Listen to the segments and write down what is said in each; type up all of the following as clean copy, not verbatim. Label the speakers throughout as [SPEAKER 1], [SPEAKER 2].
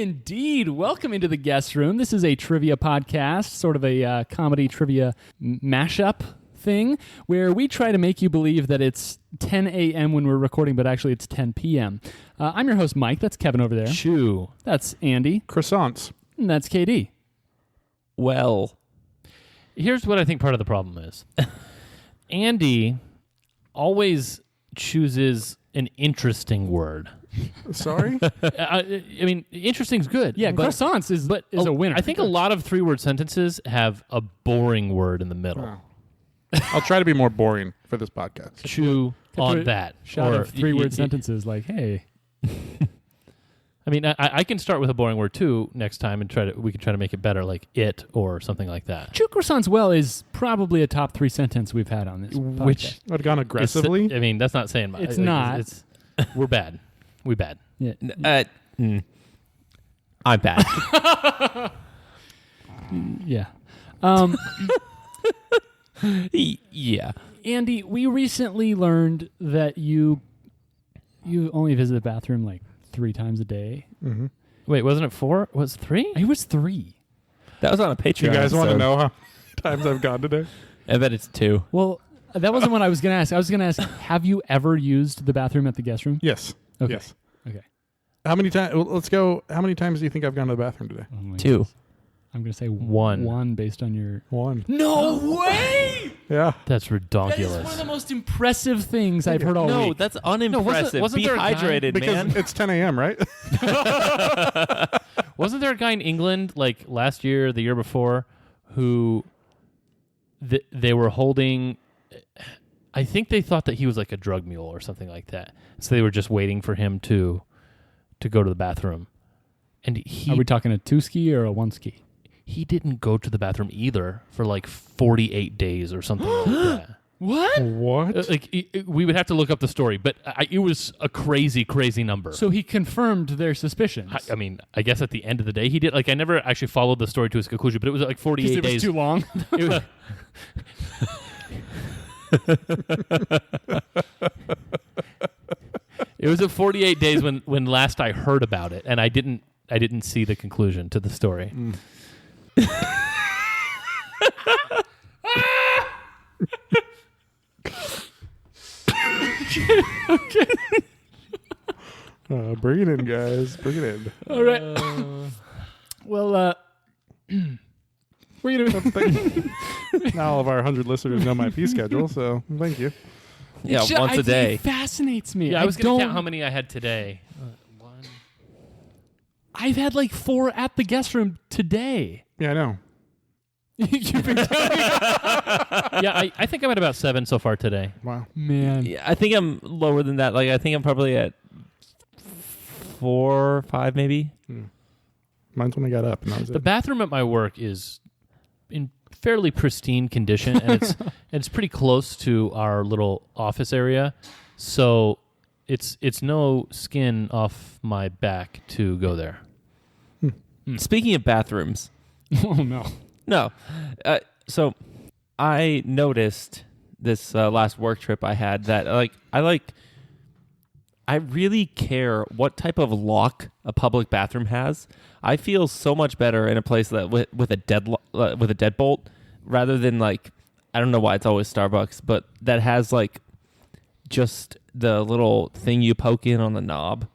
[SPEAKER 1] indeed. Welcome into the guest room. This is a trivia podcast, sort of a comedy trivia mashup thing, where we try to make you believe that it's 10 a.m. when we're recording, but actually it's 10 p.m. I'm your host, Mike. That's Kevin over there.
[SPEAKER 2] Chew.
[SPEAKER 1] That's Andy.
[SPEAKER 3] Croissants.
[SPEAKER 1] And that's KD.
[SPEAKER 2] Well, here's what I think part of the problem is. Andy always chooses an interesting word.
[SPEAKER 3] Sorry?
[SPEAKER 2] I mean, interesting's good.
[SPEAKER 1] Yeah,
[SPEAKER 2] but,
[SPEAKER 1] croissants is a winner.
[SPEAKER 2] I think a lot of three-word sentences have a boring word in the middle.
[SPEAKER 3] Oh. I'll try to be more boring for this podcast.
[SPEAKER 2] Chew on that.
[SPEAKER 1] Shot of three-word sentences like, hey.
[SPEAKER 2] I mean, I can start with a boring word too next time, and we can try to make it better, like it or something like that.
[SPEAKER 1] Chew croissants well is probably a top 3 sentence we've had on this podcast.
[SPEAKER 3] Which would have gone aggressively.
[SPEAKER 2] I mean, that's not saying much.
[SPEAKER 1] It's not.
[SPEAKER 2] We're bad. We bad.
[SPEAKER 1] Yeah.
[SPEAKER 2] I'm bad.
[SPEAKER 1] Yeah.
[SPEAKER 2] Yeah.
[SPEAKER 1] Andy, we recently learned that you only visit the bathroom like 3 times a day.
[SPEAKER 3] Mm-hmm.
[SPEAKER 2] Wait, wasn't it 4? Was it 3?
[SPEAKER 1] It was 3.
[SPEAKER 4] That was on a Patreon.
[SPEAKER 3] You guys want to
[SPEAKER 4] episode.
[SPEAKER 3] know how many times I've gone today?
[SPEAKER 4] I bet it's 2.
[SPEAKER 1] Well, that wasn't what I was going to ask. I was going to ask, have you ever used the bathroom at the guest room?
[SPEAKER 3] Yes.
[SPEAKER 1] Okay.
[SPEAKER 3] Yes.
[SPEAKER 1] Okay.
[SPEAKER 3] How many times? Let's go. How many times do you think I've gone to the bathroom today?
[SPEAKER 1] Oh my
[SPEAKER 4] 2.
[SPEAKER 1] goodness. I'm going to say
[SPEAKER 2] 1.
[SPEAKER 1] 1 based on your...
[SPEAKER 3] 1.
[SPEAKER 1] No way!
[SPEAKER 3] Yeah.
[SPEAKER 2] That's
[SPEAKER 1] That is
[SPEAKER 2] redonkulous.
[SPEAKER 1] one of the most impressive things I've heard all
[SPEAKER 4] No,
[SPEAKER 1] week.
[SPEAKER 4] that's unimpressive.
[SPEAKER 2] wasn't
[SPEAKER 4] Be
[SPEAKER 2] there a guy-
[SPEAKER 4] hydrated,
[SPEAKER 3] Because
[SPEAKER 4] man.
[SPEAKER 3] it's 10 a.m., right?
[SPEAKER 2] Wasn't there a guy in England, like last year, or the year before, who they were holding... I think they thought that he was like a drug mule or something like that. So they were just waiting for him to go to the bathroom. And
[SPEAKER 1] Are we talking a 2-ski or a 1-ski?
[SPEAKER 2] he didn't go to the bathroom either for like 48 days or something like that.
[SPEAKER 1] What?
[SPEAKER 3] What?
[SPEAKER 2] We would have to look up the story, but it was a crazy, crazy number.
[SPEAKER 1] So he confirmed their suspicions.
[SPEAKER 2] I mean, I guess at the end of the day he did. Like, I never actually followed the story to its conclusion, but it was like 48
[SPEAKER 1] it was
[SPEAKER 2] days.
[SPEAKER 1] too long.
[SPEAKER 2] It was, it was at 48 days when last I heard about it, and I didn't see the conclusion to the story.
[SPEAKER 1] Okay.
[SPEAKER 3] Bring it in, guys. Bring it in.
[SPEAKER 1] All right. Well, we're gonna.
[SPEAKER 3] Now all of our 100 listeners know my pee schedule, so thank you.
[SPEAKER 4] Yeah, once a day.
[SPEAKER 1] It fascinates me.
[SPEAKER 2] Yeah, I was going to count how many I had today.
[SPEAKER 1] I've had like 4 at the guest room today.
[SPEAKER 3] Yeah, I know.
[SPEAKER 1] You've been
[SPEAKER 2] Yeah, I think I'm at about 7 so far today.
[SPEAKER 3] Wow.
[SPEAKER 1] man.
[SPEAKER 4] Yeah, I think I'm lower than that. Like, I think I'm probably at 4 or 5, maybe.
[SPEAKER 3] Mine's when I got up, and that was
[SPEAKER 2] The
[SPEAKER 3] it.
[SPEAKER 2] bathroom at my work is in fairly pristine condition, and it's pretty close to our little office area, so it's no skin off my back to go there.
[SPEAKER 4] Speaking of bathrooms.
[SPEAKER 1] Oh no.
[SPEAKER 4] No. So I noticed this last work trip I had that I really care what type of lock a public bathroom has. I feel so much better in a place that with a deadbolt rather than like, I don't know why it's always Starbucks, but that has like just the little thing you poke in on the knob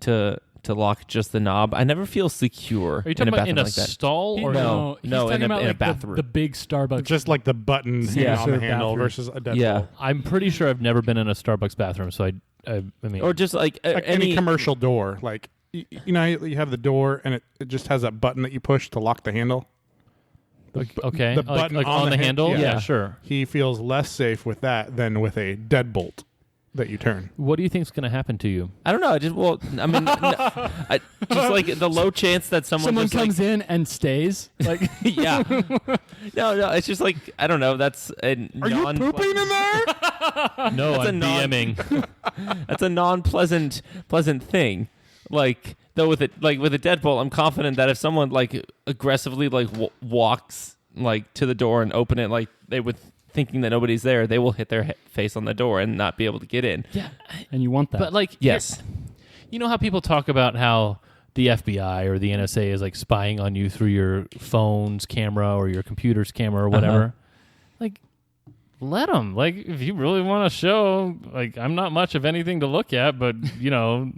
[SPEAKER 4] to lock just the knob. I never feel secure.
[SPEAKER 2] Are you talking about in a
[SPEAKER 4] like that.
[SPEAKER 2] stall or
[SPEAKER 4] No,
[SPEAKER 1] he's
[SPEAKER 4] no,
[SPEAKER 1] talking
[SPEAKER 4] in a
[SPEAKER 1] about like
[SPEAKER 4] bathroom.
[SPEAKER 1] the big Starbucks.
[SPEAKER 3] Just like the button
[SPEAKER 4] Yeah.
[SPEAKER 3] on the
[SPEAKER 1] Serve
[SPEAKER 3] handle
[SPEAKER 1] bathroom.
[SPEAKER 3] versus a deadbolt.
[SPEAKER 4] Yeah.
[SPEAKER 2] I'm pretty sure I've never been in a Starbucks bathroom, so I mean,
[SPEAKER 4] Or just like,
[SPEAKER 3] Like any commercial door. Like, you know, you have the door, and it just has that button that you push to lock the handle.
[SPEAKER 2] okay,
[SPEAKER 3] the button
[SPEAKER 2] like
[SPEAKER 3] on
[SPEAKER 2] on
[SPEAKER 3] the
[SPEAKER 2] the
[SPEAKER 3] hand-
[SPEAKER 2] handle.
[SPEAKER 3] yeah.
[SPEAKER 2] Yeah, sure.
[SPEAKER 3] He feels less safe with that than with a deadbolt that you turn.
[SPEAKER 2] What do you think's going to happen to you?
[SPEAKER 4] I don't know. Just like the low chance that someone just
[SPEAKER 1] comes in and stays. Like,
[SPEAKER 4] yeah. No. It's just like, I don't know. That's a
[SPEAKER 3] Are you pooping in there?
[SPEAKER 2] No,
[SPEAKER 4] That's
[SPEAKER 2] I'm
[SPEAKER 4] a non-
[SPEAKER 2] DMing.
[SPEAKER 4] That's a non-pleasant thing. Like, though with a deadbolt, I'm confident that if someone like aggressively like walks like to the door and open it, like they would thinking that nobody's there, they will hit their face on the door and not be able to get in.
[SPEAKER 2] Yeah,
[SPEAKER 1] and you want that.
[SPEAKER 2] but like,
[SPEAKER 4] Yes.
[SPEAKER 2] you know how people talk about how the FBI or the NSA is like spying on you through your phone's camera or your computer's camera or whatever. Like, let them. Like, if you really want to show, like, I'm not much of anything to look at, but you know,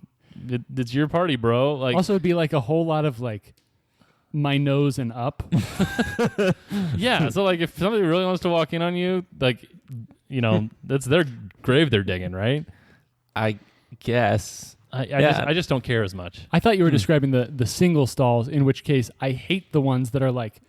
[SPEAKER 2] it's your party, bro. Like,
[SPEAKER 1] Also, it'd be like a whole lot of like my nose and up.
[SPEAKER 2] yeah. So like, if somebody really wants to walk in on you, like, you know, that's their grave they're digging, right?
[SPEAKER 4] I guess.
[SPEAKER 2] I just don't care as much.
[SPEAKER 1] I thought you were describing the single stalls, in which case I hate the ones that are like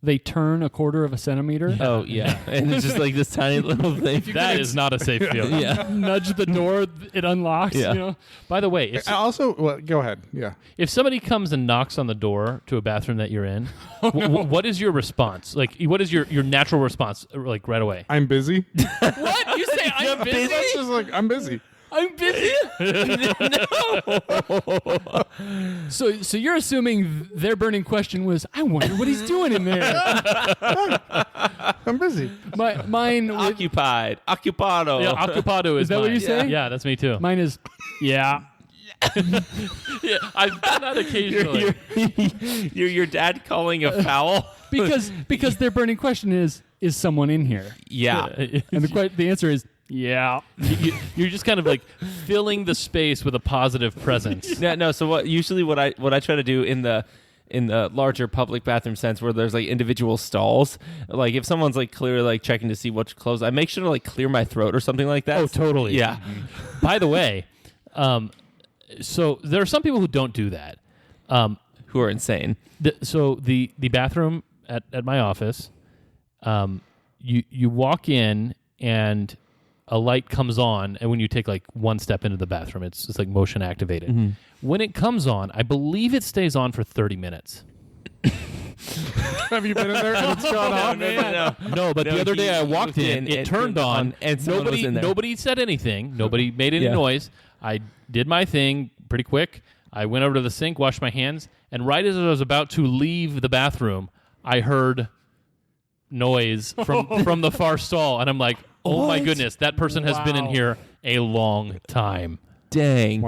[SPEAKER 1] they turn a quarter of a centimeter.
[SPEAKER 4] Oh yeah, and it's just like this tiny little thing.
[SPEAKER 2] That is not a safe field.
[SPEAKER 4] Yeah.
[SPEAKER 1] Nudge the door, it unlocks.
[SPEAKER 4] Yeah.
[SPEAKER 1] You know?
[SPEAKER 2] By the way, if,
[SPEAKER 3] Also, well, go ahead. Yeah.
[SPEAKER 2] if somebody comes and knocks on the door to a bathroom that you're in, what is your response? Like, what is your natural response? Like right away.
[SPEAKER 3] I'm busy.
[SPEAKER 2] What you say? I'm busy.
[SPEAKER 3] That's just like, I'm busy.
[SPEAKER 2] I'm busy.
[SPEAKER 1] So you're assuming their burning question was, I wonder what he's doing in there.
[SPEAKER 3] I'm busy.
[SPEAKER 1] Mine
[SPEAKER 4] Occupied, occupado.
[SPEAKER 2] Yeah, occupado is
[SPEAKER 1] that what
[SPEAKER 2] mine.
[SPEAKER 1] you say?
[SPEAKER 2] Yeah, that's me too.
[SPEAKER 1] mine is yeah.
[SPEAKER 2] Yeah, I've done that occasionally.
[SPEAKER 4] You're your dad calling a foul.
[SPEAKER 1] Because their burning question is someone in here?
[SPEAKER 4] Yeah.
[SPEAKER 1] And the answer is yeah.
[SPEAKER 2] You're just kind of like filling the space with a positive presence.
[SPEAKER 4] No. So what I try to do in the larger public bathroom sense, where there's like individual stalls, like if someone's like clearly like checking to see what's closed, I make sure to like clear my throat or something like that.
[SPEAKER 2] Oh, totally.
[SPEAKER 4] Yeah.
[SPEAKER 2] By the way, so there are some people who don't do that.
[SPEAKER 4] Who are insane.
[SPEAKER 2] So the bathroom at my office, you walk in and a light comes on, and when you take like one step into the bathroom, it's like motion activated.
[SPEAKER 4] Mm-hmm.
[SPEAKER 2] When it comes on, I believe it stays on for 30 minutes.
[SPEAKER 3] Have you been in there and it's gone off?
[SPEAKER 2] No, but
[SPEAKER 4] No,
[SPEAKER 2] the other
[SPEAKER 4] he
[SPEAKER 2] day I walked
[SPEAKER 4] moved
[SPEAKER 2] in,
[SPEAKER 4] in,
[SPEAKER 2] it turned on,
[SPEAKER 4] and someone was in there.
[SPEAKER 2] nobody said anything. Nobody made any
[SPEAKER 4] Yeah.
[SPEAKER 2] noise. I did my thing pretty quick. I went over to the sink, washed my hands, and right as I was about to leave the bathroom, I heard noise from the far stall, and I'm like, oh my
[SPEAKER 4] What?
[SPEAKER 2] goodness, that person has been in
[SPEAKER 1] Wow.
[SPEAKER 2] here a long time.
[SPEAKER 4] Dang.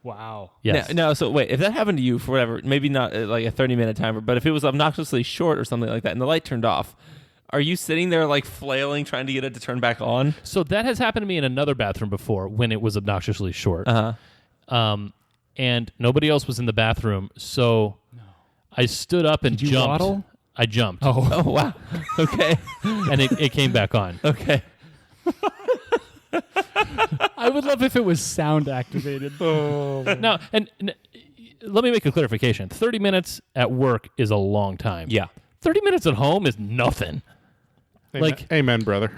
[SPEAKER 1] Wow.
[SPEAKER 2] Yes.
[SPEAKER 4] No, so wait, if that happened to you for whatever, maybe not like a 30-minute timer, but if it was obnoxiously short or something like that and the light turned off, are you sitting there like flailing trying to get it to turn back on?
[SPEAKER 2] So that has happened to me in another bathroom before when it was obnoxiously short.
[SPEAKER 4] Uh-huh.
[SPEAKER 2] And nobody else was in the bathroom, so I stood up and
[SPEAKER 1] Did you
[SPEAKER 2] jumped.
[SPEAKER 1] waddle?
[SPEAKER 2] I jumped,
[SPEAKER 4] Oh, wow. Okay.
[SPEAKER 2] and it came back on.
[SPEAKER 4] Okay.
[SPEAKER 1] I would love if it was sound activated.
[SPEAKER 2] No, and let me make a clarification. 30 minutes at work is a long time.
[SPEAKER 4] Yeah.
[SPEAKER 2] 30 minutes at home is nothing.
[SPEAKER 3] Amen.
[SPEAKER 2] Like-
[SPEAKER 3] amen, brother.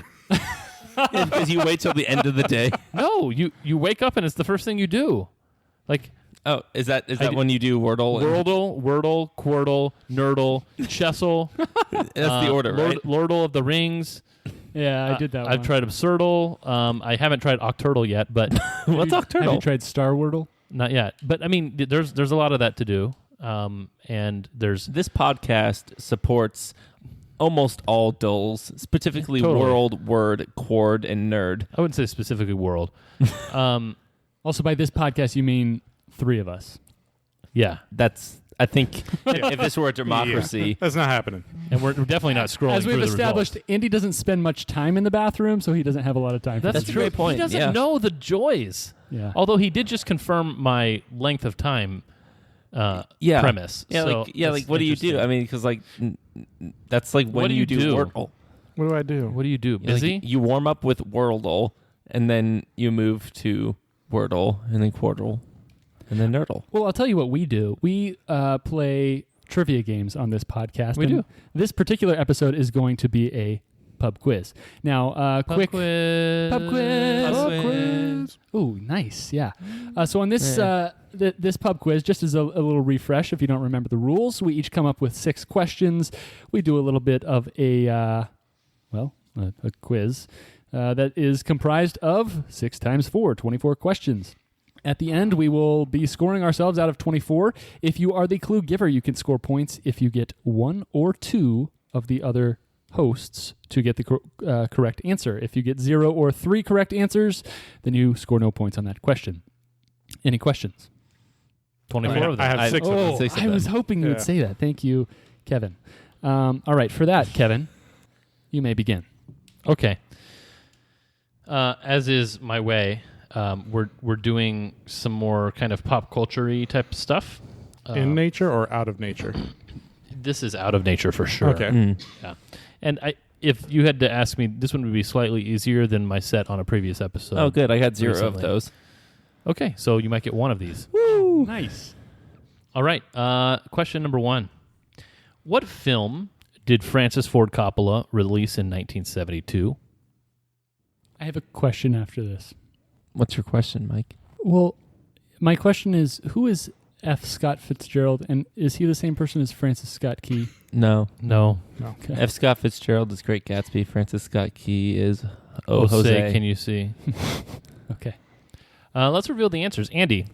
[SPEAKER 4] Because you wait till the end of the day.
[SPEAKER 2] No, you wake up and it's the first thing you do. Like
[SPEAKER 4] Oh, is that
[SPEAKER 2] do-
[SPEAKER 4] when you do Wordle?
[SPEAKER 2] Wordle, Quirtle, Nerdle, Chessel.
[SPEAKER 4] That's the order, right?
[SPEAKER 2] Lordle of the Rings.
[SPEAKER 1] Yeah, I did that one.
[SPEAKER 2] I've tried Absurdle. I haven't tried Octurtle yet, but
[SPEAKER 4] What's
[SPEAKER 1] Have you
[SPEAKER 4] Octurtle?
[SPEAKER 1] tried Star Wordle?
[SPEAKER 2] not yet. But I mean, there's a lot of that to do. And there's
[SPEAKER 4] This podcast supports almost all dulls, specifically
[SPEAKER 2] Totally.
[SPEAKER 4] World, Word, Quord, and Nerd.
[SPEAKER 2] I wouldn't say specifically world.
[SPEAKER 1] Also, by this podcast, you mean three of us.
[SPEAKER 2] Yeah,
[SPEAKER 4] That's, I think, if this were a democracy,
[SPEAKER 3] Yeah, that's not happening.
[SPEAKER 2] and we're definitely not scrolling.
[SPEAKER 1] As we've
[SPEAKER 2] through the
[SPEAKER 1] established,
[SPEAKER 2] results.
[SPEAKER 1] Andy doesn't spend much time in the bathroom, so he doesn't have a lot of time for
[SPEAKER 2] That's
[SPEAKER 4] a
[SPEAKER 2] true.
[SPEAKER 4] great point,
[SPEAKER 2] He doesn't
[SPEAKER 4] yeah.
[SPEAKER 2] know the joys.
[SPEAKER 1] Yeah.
[SPEAKER 2] Although he did just confirm my length of time
[SPEAKER 4] yeah,
[SPEAKER 2] premise.
[SPEAKER 4] Yeah,
[SPEAKER 2] So
[SPEAKER 4] like
[SPEAKER 2] that's
[SPEAKER 4] what do you do?
[SPEAKER 2] interesting.
[SPEAKER 4] I mean, because like that's like when
[SPEAKER 2] What do you do?
[SPEAKER 4] Wordle.
[SPEAKER 3] What do I do?
[SPEAKER 2] What do you do?
[SPEAKER 4] Yeah, like,
[SPEAKER 2] Busy?
[SPEAKER 4] you warm up with Wordle, and then you move to Wordle, and then Quordle, and then Nerdle.
[SPEAKER 1] Well, I'll tell you what we do. We play trivia games on this podcast.
[SPEAKER 2] We
[SPEAKER 1] and
[SPEAKER 2] do.
[SPEAKER 1] This particular episode is going to be a pub quiz. Now, quick
[SPEAKER 2] quiz.
[SPEAKER 1] pub quiz.
[SPEAKER 2] Pub
[SPEAKER 1] Pub
[SPEAKER 2] quiz.
[SPEAKER 1] Ooh, nice. Yeah. So on this this pub quiz, just as a little refresh, if you don't remember the rules, we each come up with 6 questions. We do a little bit of a quiz that is comprised of 6 times 4, 24 questions. At the end, we will be scoring ourselves out of 24. If you are the clue giver, you can score points if you get 1 or 2 of the other hosts to get the correct answer. If you get 0 or 3 correct answers, then you score no points on that question. Any questions?
[SPEAKER 2] 24 of them.
[SPEAKER 3] I have 6 of them.
[SPEAKER 1] Oh,
[SPEAKER 4] 6 of
[SPEAKER 1] I was
[SPEAKER 4] them.
[SPEAKER 1] hoping you would
[SPEAKER 3] Yeah.
[SPEAKER 1] say that. Thank you, Kevin. All right, for that, Kevin, you may begin.
[SPEAKER 2] Okay. As is my way, we're doing some more kind of pop culture-y type stuff.
[SPEAKER 3] In nature or out of nature?
[SPEAKER 2] This is out of nature for sure.
[SPEAKER 3] Okay.
[SPEAKER 4] Mm.
[SPEAKER 2] Yeah. And if you had to ask me, this one would be slightly easier than my set on a previous episode.
[SPEAKER 4] Oh, good. I got 0
[SPEAKER 2] recently.
[SPEAKER 4] of those.
[SPEAKER 2] Okay, so you might get one of these.
[SPEAKER 1] Woo! Nice.
[SPEAKER 2] All right. Question number 1. What film did Francis Ford Coppola release in 1972?
[SPEAKER 1] I have a question after this.
[SPEAKER 4] What's your question, Mike?
[SPEAKER 1] Well, my question is, who is F. Scott Fitzgerald, and is he the same person as Francis Scott Key?
[SPEAKER 4] No.
[SPEAKER 2] No.
[SPEAKER 1] Okay.
[SPEAKER 4] F. Scott Fitzgerald is Great Gatsby. Francis Scott Key is
[SPEAKER 2] Oh,
[SPEAKER 4] Jose.
[SPEAKER 2] can you see?
[SPEAKER 1] Okay.
[SPEAKER 2] Let's reveal the answers. Andy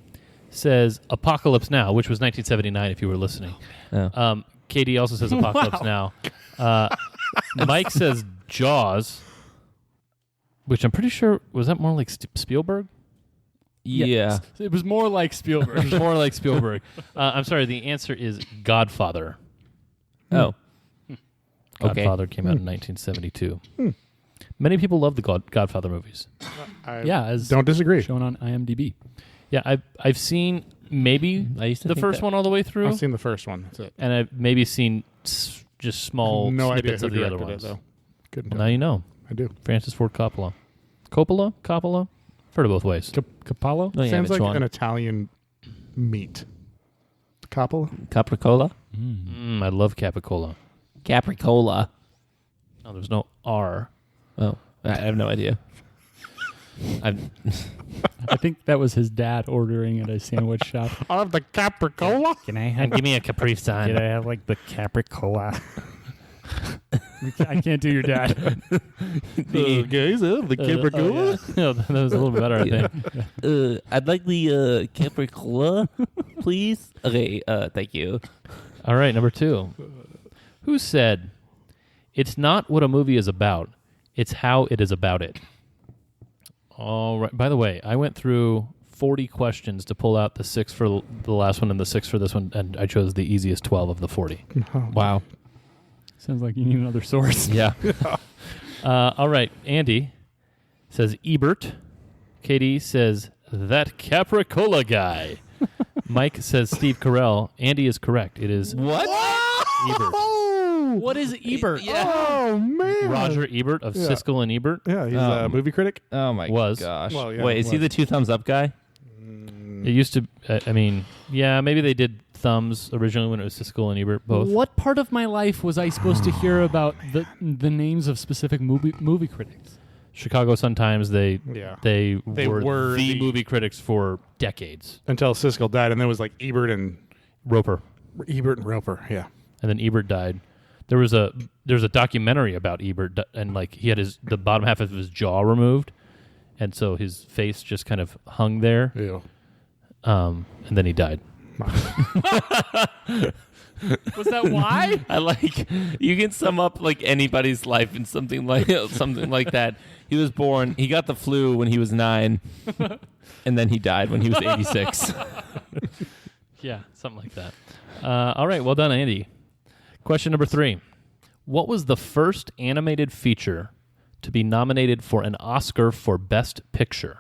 [SPEAKER 2] says Apocalypse Now, which was 1979 if you were listening.
[SPEAKER 4] Oh.
[SPEAKER 2] Katie also says Apocalypse Now. Mike says Jaws, which I'm pretty sure, was that more like Spielberg?
[SPEAKER 4] Yeah.
[SPEAKER 1] It was more like
[SPEAKER 2] It
[SPEAKER 1] Spielberg.
[SPEAKER 2] was more like Spielberg. I'm sorry, the answer is Godfather.
[SPEAKER 4] Oh. Okay.
[SPEAKER 2] Godfather came out in 1972. Many people love the Godfather movies.
[SPEAKER 3] I
[SPEAKER 1] Yeah, as
[SPEAKER 3] don't disagree.
[SPEAKER 1] shown on IMDb.
[SPEAKER 2] Yeah, I've seen maybe
[SPEAKER 4] I used to
[SPEAKER 2] the
[SPEAKER 4] think
[SPEAKER 2] first
[SPEAKER 4] that.
[SPEAKER 2] one all the way through,
[SPEAKER 3] I've seen the first one. That's it.
[SPEAKER 2] and I've maybe seen just small
[SPEAKER 3] No idea
[SPEAKER 2] snippets
[SPEAKER 3] who
[SPEAKER 2] of the other
[SPEAKER 3] directed
[SPEAKER 2] ones.
[SPEAKER 3] it, though. Couldn't
[SPEAKER 2] Well,
[SPEAKER 3] tell.
[SPEAKER 2] now you know.
[SPEAKER 3] I do.
[SPEAKER 2] Francis Ford Coppola. Coppola? I've heard it both ways.
[SPEAKER 1] Capallo?
[SPEAKER 4] Oh, yeah,
[SPEAKER 3] Sounds like
[SPEAKER 4] Mitch
[SPEAKER 3] an Italian meat. Coppola?
[SPEAKER 4] Capricola?
[SPEAKER 2] I love Capicola.
[SPEAKER 4] Capricola.
[SPEAKER 2] Oh, there's no R.
[SPEAKER 4] Oh, I have no idea.
[SPEAKER 1] I think that was his dad ordering at a sandwich shop.
[SPEAKER 3] I'll have the Capricola.
[SPEAKER 1] Can I
[SPEAKER 2] And give me a Capri Sun.
[SPEAKER 1] have like the Capricola? I can't do your dad.
[SPEAKER 3] Guys, the Capricola.
[SPEAKER 2] No, that was a little bit better, I think.
[SPEAKER 4] I'd like the Capricola, please. Okay, thank you.
[SPEAKER 2] All right, number 2. Who said, "It's not what a movie is about, it's how it is about it"? All right. By the way, I went through 40 questions to pull out the 6 for the last one and the 6 for this one, and I chose the easiest 12 of the 40.
[SPEAKER 4] Wow.
[SPEAKER 1] Sounds like you need another source.
[SPEAKER 4] Yeah.
[SPEAKER 2] All right. Andy says Ebert. Katie says that Capricola guy. Mike says Steve Carell. Andy is correct. It is
[SPEAKER 4] What?
[SPEAKER 2] Ebert.
[SPEAKER 1] What is Ebert?
[SPEAKER 3] Oh, man.
[SPEAKER 2] Roger Ebert of
[SPEAKER 3] Yeah.
[SPEAKER 2] Siskel and Ebert.
[SPEAKER 3] Yeah, he's a movie critic.
[SPEAKER 4] Oh my
[SPEAKER 2] Was.
[SPEAKER 4] gosh.
[SPEAKER 3] Well, yeah,
[SPEAKER 4] Wait, is he
[SPEAKER 3] was.
[SPEAKER 4] the 2 thumbs up guy?
[SPEAKER 2] It used to, I mean, yeah, maybe they did thumbs originally when it was Siskel and Ebert both.
[SPEAKER 1] What part of my life was I supposed to hear about the names of specific movie critics?
[SPEAKER 2] Chicago Sun-Times, they were the movie critics for decades.
[SPEAKER 3] Until Siskel died, and then it was like Ebert and
[SPEAKER 2] Roper.
[SPEAKER 3] Roper. Yeah.
[SPEAKER 2] And then Ebert died. There's a documentary about Ebert, and like he had the bottom half of his jaw removed, and so his face just kind of hung there.
[SPEAKER 3] Ew.
[SPEAKER 2] And then he died.
[SPEAKER 1] Was that why?
[SPEAKER 4] I like you can sum up like anybody's life in something like that. He was born, he got the flu when he was 9, and then he died when he was 86.
[SPEAKER 2] Yeah, something like that. All right, well done, Andy. Question number 3. What was the first animated feature to be nominated for an Oscar for Best Picture?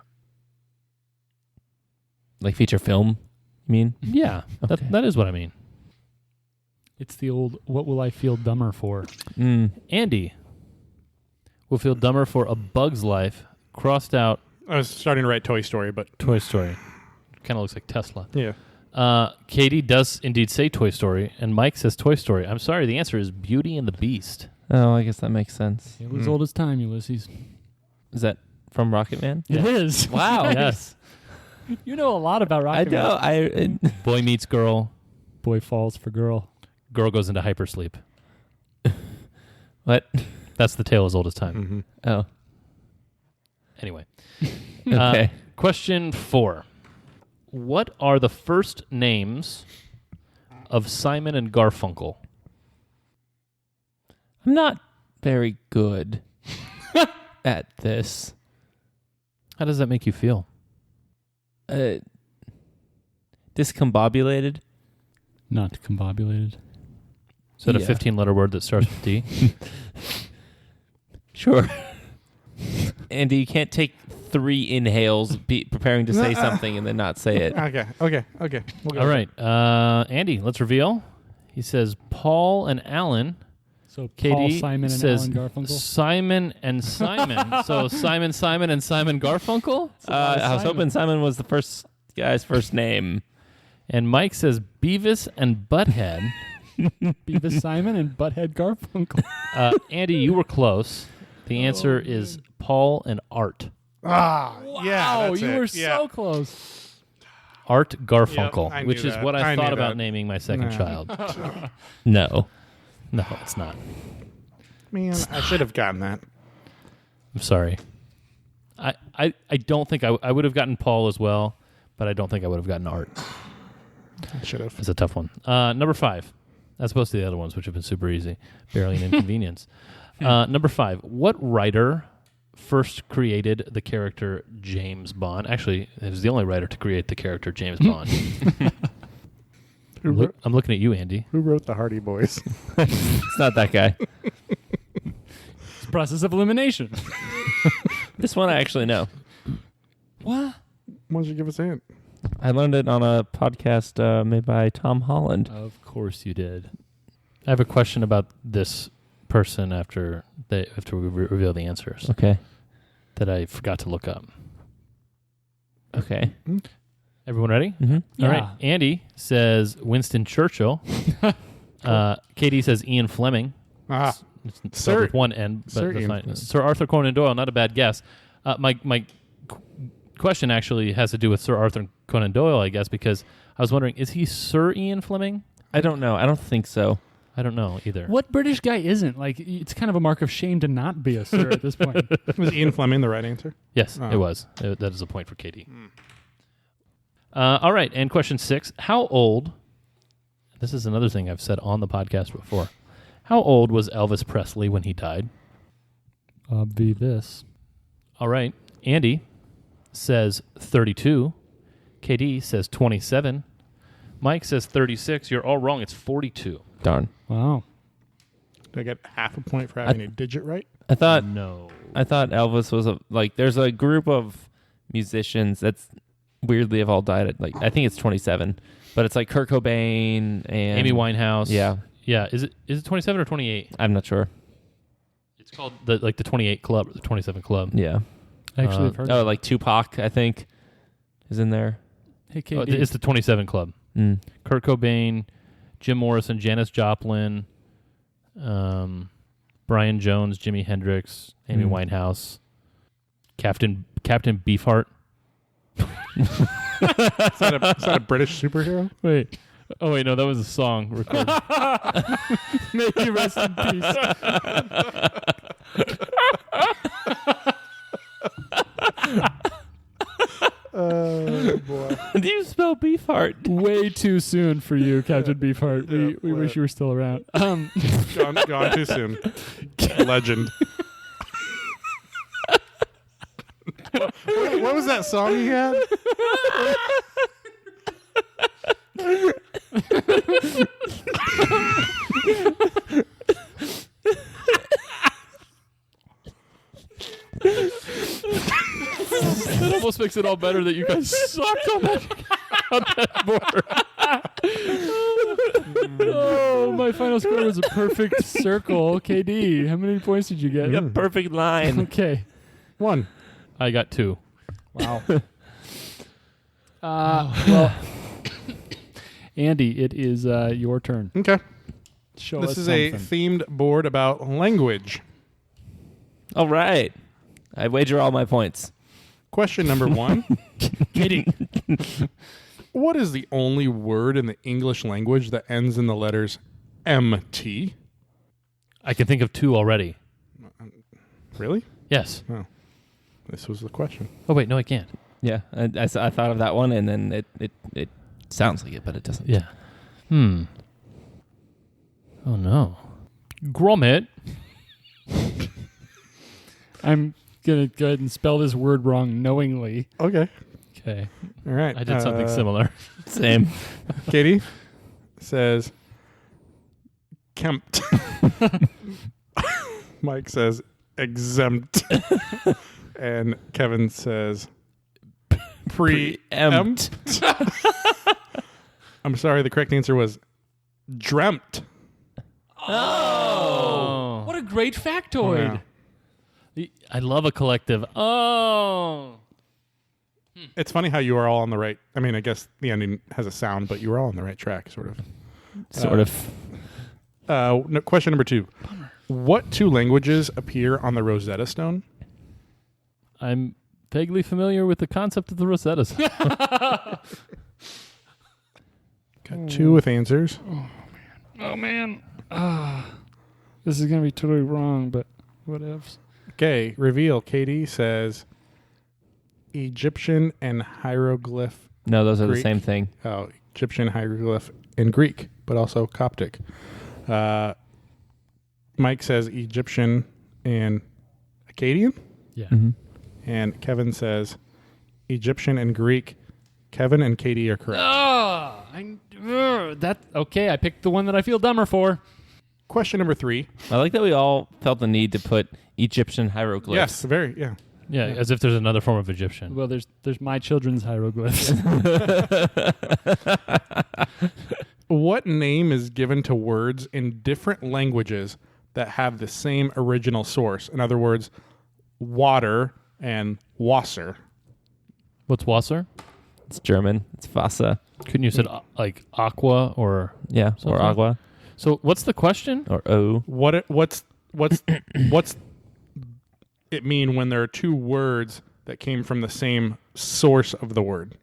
[SPEAKER 4] Like feature film, you mean?
[SPEAKER 2] Yeah,
[SPEAKER 4] Okay.
[SPEAKER 2] that is what I mean.
[SPEAKER 1] It's the old "What will I feel dumber for?"
[SPEAKER 2] Andy will feel dumber for A Bug's Life, crossed out
[SPEAKER 3] I was starting to write Toy Story, but
[SPEAKER 2] Toy Story. Kind of looks like Tesla.
[SPEAKER 3] yeah.
[SPEAKER 2] Katie does indeed say Toy Story, and Mike says Toy Story. I'm sorry, the answer is Beauty and the Beast.
[SPEAKER 4] Oh, I guess that makes sense.
[SPEAKER 1] It was old as time, Ulysses.
[SPEAKER 4] Is that from Rocket Man?
[SPEAKER 1] It is.
[SPEAKER 4] Wow.
[SPEAKER 2] Yes.
[SPEAKER 1] You know a lot about
[SPEAKER 4] I
[SPEAKER 1] Rocket Man.
[SPEAKER 4] know.
[SPEAKER 2] Boy meets girl.
[SPEAKER 1] Boy falls for girl.
[SPEAKER 2] Girl goes into hypersleep.
[SPEAKER 4] What?
[SPEAKER 2] That's the tale as old as time.
[SPEAKER 3] Mm-hmm.
[SPEAKER 4] Oh.
[SPEAKER 2] Anyway.
[SPEAKER 4] Okay.
[SPEAKER 2] Question 4. What are the first names of Simon and Garfunkel?
[SPEAKER 4] I'm not very good at this.
[SPEAKER 2] How does that make you feel?
[SPEAKER 4] Did Discombobulated?
[SPEAKER 1] Not combobulated.
[SPEAKER 2] Is that a
[SPEAKER 4] Yeah.
[SPEAKER 2] 15-letter word that starts with D?
[SPEAKER 4] Sure. Andy, you can't take 3 inhales preparing to say something and then not say it.
[SPEAKER 3] Okay. We'll go
[SPEAKER 2] All
[SPEAKER 3] with
[SPEAKER 2] right. Andy, let's reveal. He says Paul and Alan.
[SPEAKER 1] So
[SPEAKER 2] Katie
[SPEAKER 1] Paul, Simon, and
[SPEAKER 2] says
[SPEAKER 1] Alan Garfunkel.
[SPEAKER 2] Simon and Simon. So Simon, and Simon Garfunkel.
[SPEAKER 4] I was hoping Simon was the first guy's first name.
[SPEAKER 2] And Mike says Beavis and Butthead.
[SPEAKER 1] Beavis Simon and Butthead Garfunkel.
[SPEAKER 2] Andy, you were close. The answer is Paul and Art.
[SPEAKER 3] yeah.
[SPEAKER 1] Wow,
[SPEAKER 3] That's
[SPEAKER 1] you
[SPEAKER 3] it.
[SPEAKER 1] were
[SPEAKER 3] Yeah.
[SPEAKER 1] so close.
[SPEAKER 2] Art Garfunkel,
[SPEAKER 3] Yep, I knew
[SPEAKER 2] which is
[SPEAKER 3] that.
[SPEAKER 2] what I
[SPEAKER 3] I knew
[SPEAKER 2] thought about
[SPEAKER 3] that.
[SPEAKER 2] naming my second
[SPEAKER 3] Nah.
[SPEAKER 2] child.
[SPEAKER 4] No.
[SPEAKER 2] No, it's not.
[SPEAKER 3] Man, I should have gotten that.
[SPEAKER 2] I'm sorry. I don't think I would have gotten Paul as well, but I don't think I would have gotten Art.
[SPEAKER 3] I should have.
[SPEAKER 2] It's a tough one. Number 5, as opposed to the other ones, which have been super easy. Barely an inconvenience. Number 5, what writer first created the character James Bond? Actually, it was the only writer to create the character James Bond. I'm looking at you, Andy.
[SPEAKER 3] Who wrote the Hardy Boys?
[SPEAKER 4] It's not that guy.
[SPEAKER 1] It's a process of elimination.
[SPEAKER 4] This one I actually know.
[SPEAKER 1] What?
[SPEAKER 3] Why don't you give us a hint?
[SPEAKER 4] I learned it on a podcast made by Tom Holland.
[SPEAKER 2] Of course you did. I have a question about this person after we reveal the answers
[SPEAKER 4] Okay.
[SPEAKER 2] that I forgot to look up.
[SPEAKER 4] Okay.
[SPEAKER 2] Everyone ready?
[SPEAKER 4] Mm-hmm.
[SPEAKER 2] All right. Andy says Winston Churchill. Katie says Ian Fleming.
[SPEAKER 3] Ah,
[SPEAKER 2] It's
[SPEAKER 3] Sir-
[SPEAKER 2] spelled with one N, but
[SPEAKER 3] Sir
[SPEAKER 2] that's
[SPEAKER 3] Ian
[SPEAKER 2] fine.
[SPEAKER 3] Fleming.
[SPEAKER 2] Sir Arthur Conan Doyle, not a bad guess. My question actually has to do with Sir Arthur Conan Doyle, I guess, because I was wondering, is he Sir Ian Fleming?
[SPEAKER 4] I don't know. I don't think so.
[SPEAKER 2] I don't know either.
[SPEAKER 1] What British guy isn't? Like, it's kind of a mark of shame to not be a sir at this point.
[SPEAKER 3] was Ian Fleming the right answer?
[SPEAKER 2] Yes,
[SPEAKER 3] Oh.
[SPEAKER 2] it was. That is a point for Katie. All right, and question 6. How old, this is another thing I've said on the podcast before, how old was Elvis Presley when he died?
[SPEAKER 1] Be this.
[SPEAKER 2] All right, Andy says 32. KD says 27. Mike says 36. You're all wrong. It's 42.
[SPEAKER 4] Darn.
[SPEAKER 1] Wow.
[SPEAKER 3] Did I get half a point for having a digit right?
[SPEAKER 4] I thought
[SPEAKER 2] No.
[SPEAKER 4] Elvis was there's a group of musicians that's weirdly have all died at I think it's 27, but it's like Kurt Cobain and
[SPEAKER 2] Amy Winehouse.
[SPEAKER 4] Yeah.
[SPEAKER 2] Yeah. Is it 27 or 28?
[SPEAKER 4] I'm not sure.
[SPEAKER 2] It's called the 28 Club or the 27 Club.
[SPEAKER 4] Yeah.
[SPEAKER 1] Actually, I've heard
[SPEAKER 4] Oh,
[SPEAKER 1] of
[SPEAKER 4] like Tupac, I think, is in there.
[SPEAKER 1] Hey,
[SPEAKER 2] Oh,
[SPEAKER 1] KD.
[SPEAKER 2] it's the 27 Club.
[SPEAKER 4] Mm.
[SPEAKER 2] Kurt Cobain, Jim Morrison, Janis Joplin, Brian Jones, Jimi Hendrix, Amy Winehouse, Captain Beefheart.
[SPEAKER 3] Is that a British superhero?
[SPEAKER 2] Wait. Oh, wait, no, that was a song recorded.
[SPEAKER 1] May he rest in peace.
[SPEAKER 3] Oh, boy.
[SPEAKER 4] Do you spell Beefheart?
[SPEAKER 1] Way too soon for you, Captain Beefheart. We wish you were still around.
[SPEAKER 3] Gone too soon. Legend. What was that song he had?
[SPEAKER 2] That almost makes it all better that you guys suck on that board.
[SPEAKER 1] Oh, my final score was a perfect circle. KD, how many points did you get?
[SPEAKER 4] Yep, perfect line.
[SPEAKER 1] Okay.
[SPEAKER 3] One.
[SPEAKER 2] I got 2.
[SPEAKER 1] Wow. Well, Andy, it is your turn.
[SPEAKER 3] Okay.
[SPEAKER 1] Show
[SPEAKER 3] This
[SPEAKER 1] us
[SPEAKER 3] is
[SPEAKER 1] something.
[SPEAKER 3] a themed board about language.
[SPEAKER 4] All right. I wager all my points.
[SPEAKER 3] Question number 1.
[SPEAKER 1] Kidding.
[SPEAKER 3] What is the only word in the English language that ends in the letters MT?
[SPEAKER 2] I can think of 2 already.
[SPEAKER 3] Really?
[SPEAKER 2] Yes.
[SPEAKER 3] This was the question.
[SPEAKER 2] Oh, wait, no, I can't.
[SPEAKER 4] Yeah, I thought of that one, and then it sounds like it, but it doesn't.
[SPEAKER 2] Yeah. Oh, no. Grommet.
[SPEAKER 1] I'm going to go ahead and spell this word wrong knowingly.
[SPEAKER 3] Okay.
[SPEAKER 2] Okay.
[SPEAKER 3] All right.
[SPEAKER 2] I did something similar.
[SPEAKER 4] Same.
[SPEAKER 3] Katie says kempt. Mike says exempt. And Kevin says preempt. I'm sorry, the correct answer was dreamt.
[SPEAKER 2] Oh.
[SPEAKER 1] What a great factoid.
[SPEAKER 3] Wow.
[SPEAKER 2] I love a collective. Oh.
[SPEAKER 3] It's funny how you are all on the right. I mean, I guess the ending has a sound, but you were all on the right track, sort of.
[SPEAKER 4] Sort of.
[SPEAKER 3] Question number 2. What 2 languages appear on the Rosetta Stone?
[SPEAKER 2] I'm vaguely familiar with the concept of the Rosetta Stone.
[SPEAKER 3] Got 2 with answers.
[SPEAKER 1] Oh, man. This is going to be totally wrong, but whatevs.
[SPEAKER 3] Okay, reveal. Katie says Egyptian and hieroglyph.
[SPEAKER 4] No, those are
[SPEAKER 3] Greek.
[SPEAKER 4] the same thing.
[SPEAKER 3] Oh, Egyptian hieroglyph in Greek, but also Coptic. Mike says Egyptian and Akkadian.
[SPEAKER 1] Yeah.
[SPEAKER 4] Mm-hmm.
[SPEAKER 3] And Kevin says Egyptian and Greek. Kevin and Katie are correct.
[SPEAKER 1] Okay, I picked the one that I feel dumber for.
[SPEAKER 3] Question number 3.
[SPEAKER 4] I like that we all felt the need to put Egyptian hieroglyphs.
[SPEAKER 3] Yes, very, yeah.
[SPEAKER 2] Yeah, as if there's another form of Egyptian.
[SPEAKER 1] Well, there's my children's hieroglyphs.
[SPEAKER 3] What name is given to words in different languages that have the same original source? In other words, water and Wasser.
[SPEAKER 2] What's Wasser?
[SPEAKER 4] It's German. It's Wasser.
[SPEAKER 2] Couldn't you said like aqua or
[SPEAKER 4] Yeah,
[SPEAKER 2] Something.
[SPEAKER 4] or agua,
[SPEAKER 2] so? What's the question?
[SPEAKER 4] or O.
[SPEAKER 3] What's it mean when there are 2 words that came from the same source of the word?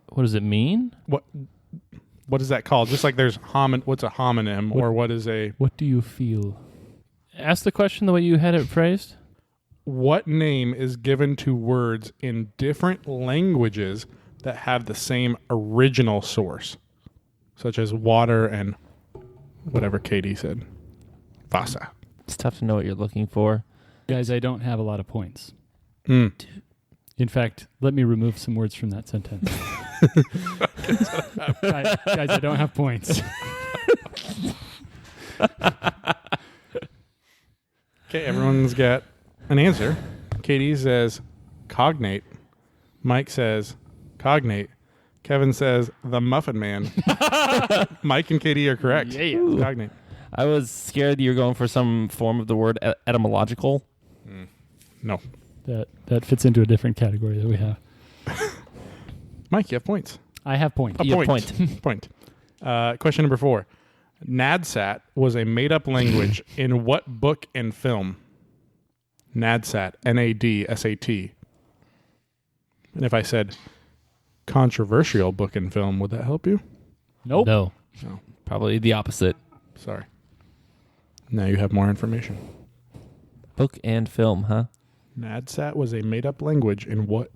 [SPEAKER 2] What does it mean?
[SPEAKER 3] What is that called? Just like there's what's a homonym, or what is a...
[SPEAKER 1] What do you feel?
[SPEAKER 2] Ask the question the way you had it phrased.
[SPEAKER 3] What name is given to words in different languages that have the same original source, such as water and whatever Katie said? Vasa.
[SPEAKER 4] It's tough to know what you're looking for.
[SPEAKER 1] Guys, I don't have a lot of points.
[SPEAKER 3] Mm.
[SPEAKER 1] In fact, let me remove some words from that sentence. Guys, I don't have points.
[SPEAKER 3] Okay, everyone's got an answer. Katie says cognate. Mike says cognate. Kevin says the Muffin Man. Mike and Katie are correct.
[SPEAKER 1] Yeah.
[SPEAKER 3] It's cognate.
[SPEAKER 4] I was scared you were going for some form of the word etymological.
[SPEAKER 3] No.
[SPEAKER 1] That fits into a different category that we have.
[SPEAKER 3] Mike, you have points.
[SPEAKER 1] I have points.
[SPEAKER 3] A
[SPEAKER 4] You have
[SPEAKER 3] point. Point. Question number 4. Nadsat was a made-up language in what book and film? Nadsat. Nadsat. And if I said controversial book and film, would that help you?
[SPEAKER 1] Nope.
[SPEAKER 2] No.
[SPEAKER 3] No.
[SPEAKER 4] Probably the opposite.
[SPEAKER 3] Sorry. Now you have more information.
[SPEAKER 4] Book and film, huh?
[SPEAKER 3] Nadsat was a made-up language in what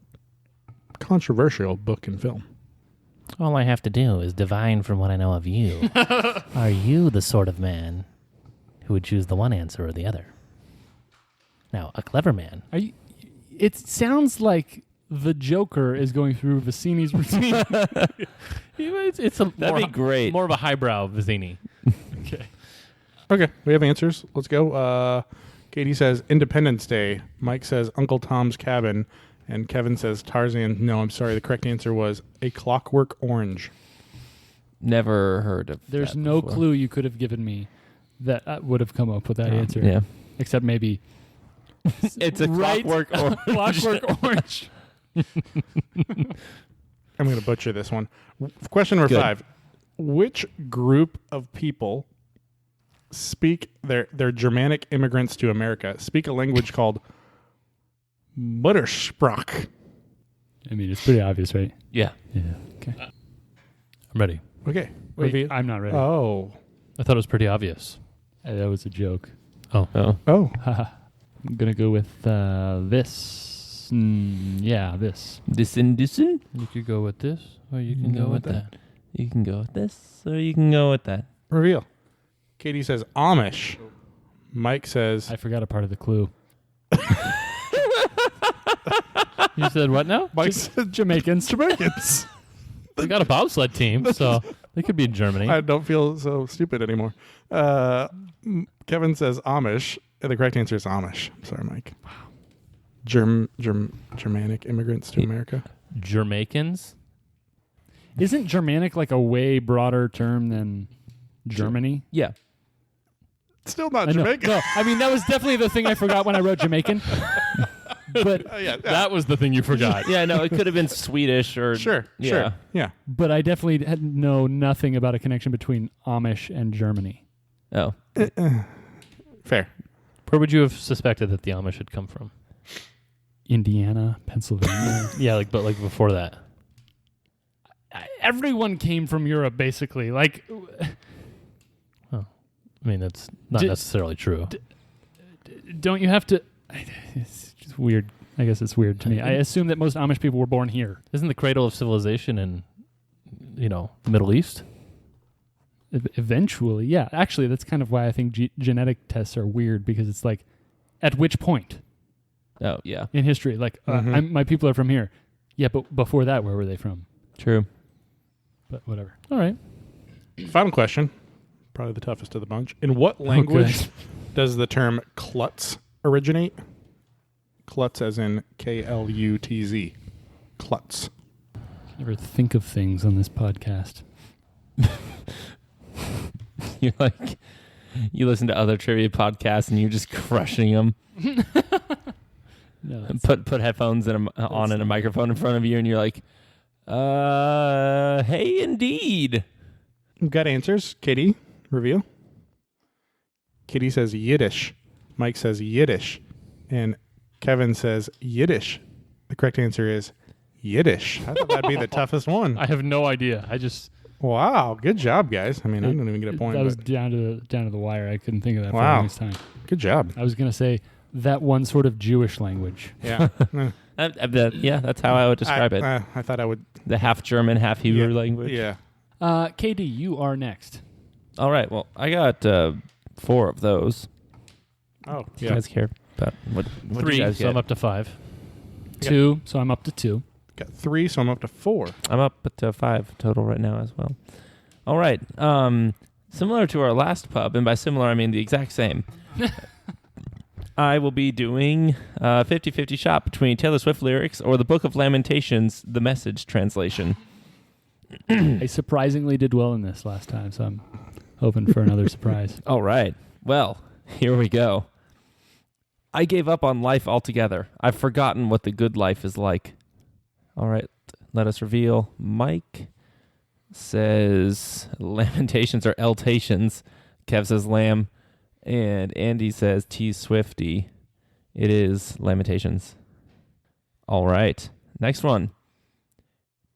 [SPEAKER 3] controversial book and film?
[SPEAKER 5] All I have to do is divine from what I know of you. Are you the sort of man who would choose the one answer or the other? Now, a clever man.
[SPEAKER 1] It sounds like the Joker is going through Vicini's routine.
[SPEAKER 2] It's a
[SPEAKER 4] That'd be great.
[SPEAKER 2] More of a highbrow Vizzini.
[SPEAKER 3] Okay, we have answers. Let's go. Katie says Independence Day. Mike says Uncle Tom's Cabin. And Kevin says Tarzan. No, I'm sorry. The correct answer was A Clockwork Orange.
[SPEAKER 4] Never heard of
[SPEAKER 1] There's
[SPEAKER 4] that
[SPEAKER 1] no
[SPEAKER 4] before.
[SPEAKER 1] clue you could have given me that would have come up with that answer.
[SPEAKER 4] Yeah.
[SPEAKER 1] Except maybe
[SPEAKER 4] It's a
[SPEAKER 1] Right.
[SPEAKER 4] clockwork orange.
[SPEAKER 1] Clockwork Orange.
[SPEAKER 3] I'm going to butcher this one. Question number
[SPEAKER 4] Good.
[SPEAKER 3] 5. Which group of people they're Germanic immigrants to America, speak a language called Muttersprach?
[SPEAKER 1] I mean, it's pretty obvious, right?
[SPEAKER 4] Yeah.
[SPEAKER 1] Yeah. Okay.
[SPEAKER 2] I'm ready.
[SPEAKER 3] Okay.
[SPEAKER 1] Wait, I'm not ready.
[SPEAKER 3] Oh.
[SPEAKER 2] I thought it was pretty obvious.
[SPEAKER 1] That was a joke.
[SPEAKER 4] Oh.
[SPEAKER 3] Oh.
[SPEAKER 1] I'm going to go with this. Yeah, this.
[SPEAKER 4] Disin?
[SPEAKER 2] You could go with this, or you can go with that.
[SPEAKER 4] You can go with this, or you can go with that.
[SPEAKER 3] Reveal. Katie says Amish. Mike says
[SPEAKER 1] I forgot a part of the clue.
[SPEAKER 2] You said what now?
[SPEAKER 3] Mike said
[SPEAKER 1] Jamaicans.
[SPEAKER 3] Jamaicans.
[SPEAKER 2] We got a bobsled team, so they could be in Germany.
[SPEAKER 3] I don't feel so stupid anymore. Kevin says Amish. The correct answer is Amish. I'm sorry, Mike. Wow. Germanic immigrants to America.
[SPEAKER 2] Jamaicans?
[SPEAKER 1] Isn't Germanic like a way broader term than Germany?
[SPEAKER 4] Yeah.
[SPEAKER 3] Still not
[SPEAKER 1] I know.
[SPEAKER 3] Jamaican.
[SPEAKER 1] No, I mean, that was definitely the thing I forgot when I wrote Jamaican. But
[SPEAKER 2] That was the thing you forgot.
[SPEAKER 4] Yeah, no, it could have been Swedish or
[SPEAKER 3] Sure. Yeah.
[SPEAKER 1] but I definitely know nothing about a connection between Amish and Germany.
[SPEAKER 4] Oh.
[SPEAKER 3] Fair.
[SPEAKER 2] Where would you have suspected that the Amish had come from?
[SPEAKER 1] Indiana, Pennsylvania.
[SPEAKER 2] Yeah, but before that.
[SPEAKER 1] Everyone came from Europe, basically. Like,
[SPEAKER 2] I mean, that's not necessarily true.
[SPEAKER 1] don't you have to? It's just weird. I guess it's weird to me. I assume that most Amish people were born here.
[SPEAKER 2] Isn't the cradle of civilization in, the Middle East?
[SPEAKER 1] Eventually, yeah. Actually, that's kind of why I think genetic tests are weird, because it's like, at which point
[SPEAKER 4] Oh, yeah.
[SPEAKER 1] in history? Like, my people are from here. Yeah, but before that, where were they from?
[SPEAKER 4] True.
[SPEAKER 1] But whatever. All right.
[SPEAKER 3] Final question. Probably the toughest of the bunch. In what language does the term klutz originate? Klutz as in Klutz. Klutz.
[SPEAKER 1] Never think of things on this podcast.
[SPEAKER 4] You're like, you listen to other trivia podcasts and you're just crushing them.
[SPEAKER 1] No,
[SPEAKER 4] Put headphones on and a microphone in front of you, and you're like, hey, indeed.
[SPEAKER 3] We've got answers. Katie, reveal. Katie says Yiddish. Mike says Yiddish. And Kevin says Yiddish. The correct answer is Yiddish. I thought that'd be the toughest one.
[SPEAKER 2] I have no idea.
[SPEAKER 3] Wow, good job, guys. I mean, I didn't even get a point.
[SPEAKER 1] That was
[SPEAKER 3] but
[SPEAKER 1] down to the wire. I couldn't think of that for the
[SPEAKER 3] Wow.
[SPEAKER 1] longest time.
[SPEAKER 3] good job.
[SPEAKER 1] I was going to say that one sort of Jewish language.
[SPEAKER 3] Yeah.
[SPEAKER 4] Yeah, that's how I would describe it.
[SPEAKER 3] I thought I would.
[SPEAKER 4] The half German, half Hebrew language.
[SPEAKER 3] Yeah.
[SPEAKER 1] KD, you are next.
[SPEAKER 4] All right. Well, I got 4 of those.
[SPEAKER 3] Oh,
[SPEAKER 4] Do you
[SPEAKER 3] yeah.
[SPEAKER 4] guys care about what
[SPEAKER 2] 3,
[SPEAKER 4] you guys
[SPEAKER 2] so
[SPEAKER 4] get?
[SPEAKER 2] I'm up to 5.
[SPEAKER 1] 2, so I'm up to 2.
[SPEAKER 3] Got 3, so I'm up to 4.
[SPEAKER 4] I'm up to 5 total right now as well. All right. Similar to our last pub, and by similar I mean the exact same. I will be doing a 50-50 shot between Taylor Swift lyrics or the Book of Lamentations, the Message translation.
[SPEAKER 1] I surprisingly did well in this last time, so I'm hoping for another surprise.
[SPEAKER 4] All right. Well, here we go. I gave up on life altogether. I've forgotten what the good life is like. All right. Let us reveal. Mike says Lamentations or Eltations. Kev says Lamb. And Andy says T Swifty. It is Lamentations. All right. Next one.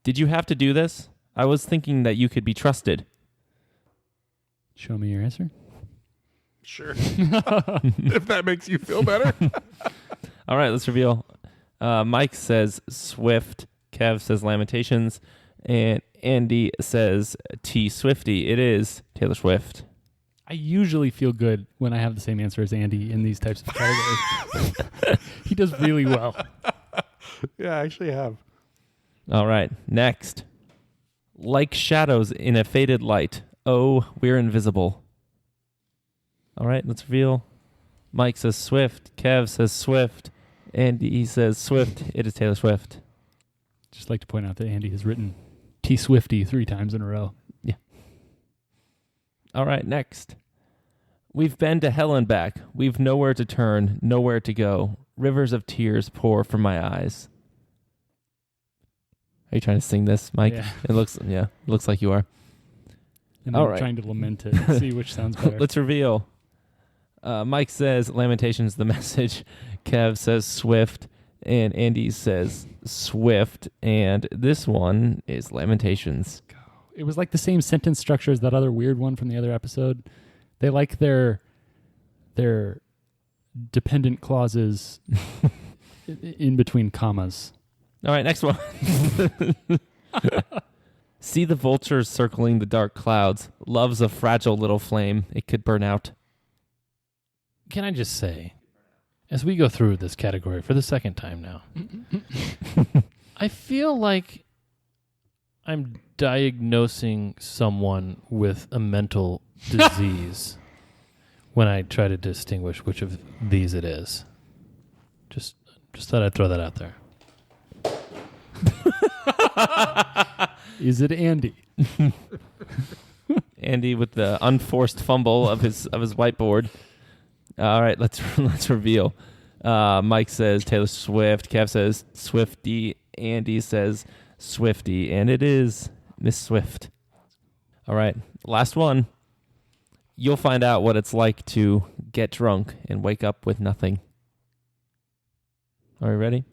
[SPEAKER 4] Did you have to do this? I was thinking that you could be trusted.
[SPEAKER 1] Show me your answer.
[SPEAKER 3] Sure. If that makes you feel better.
[SPEAKER 4] All right, let's reveal. Mike says Swift. Kev says Lamentations. And Andy says T Swifty. It is Taylor Swift.
[SPEAKER 1] I usually feel good when I have the same answer as Andy in these types of categories. He does really well.
[SPEAKER 3] Yeah, I actually have.
[SPEAKER 4] All right, next. Like shadows in a faded light. Oh, we're invisible. All right, let's reveal. Mike says Swift. Kev says Swift. Andy says Swift. It is Taylor Swift.
[SPEAKER 1] Just like to point out that Andy has written T Swifty 3 times in a row.
[SPEAKER 4] All right, next. We've been to hell and back. We've nowhere to turn, nowhere to go. Rivers of tears pour from my eyes. Are you trying to sing this, Mike?
[SPEAKER 1] Yeah.
[SPEAKER 4] It looks like you are.
[SPEAKER 1] And
[SPEAKER 4] All
[SPEAKER 1] I'm
[SPEAKER 4] right.
[SPEAKER 1] trying to lament it and see which sounds better.
[SPEAKER 4] Let's reveal. Mike says Lamentations, the Message. Kev says Swift. And Andy says Swift. And this one is Lamentations.
[SPEAKER 1] It was like the same sentence structure as that other weird one from the other episode. They like their dependent clauses in between commas.
[SPEAKER 4] All right, next one. See the vultures circling the dark clouds. Love's a fragile little flame. It could burn out.
[SPEAKER 2] Can I just say, as we go through this category for the second time now, I feel like I'm diagnosing someone with a mental disease when I try to distinguish which of these it is. Just thought I'd throw that out there.
[SPEAKER 1] Is it Andy?
[SPEAKER 4] Andy with the unforced fumble of his whiteboard. All right, let's reveal. Mike says Taylor Swift. Kev says Swiftie. Andy says Swiftie, and it is Miss Swift. All right, last one. You'll find out what it's like to get drunk and wake up with nothing. Are we ready?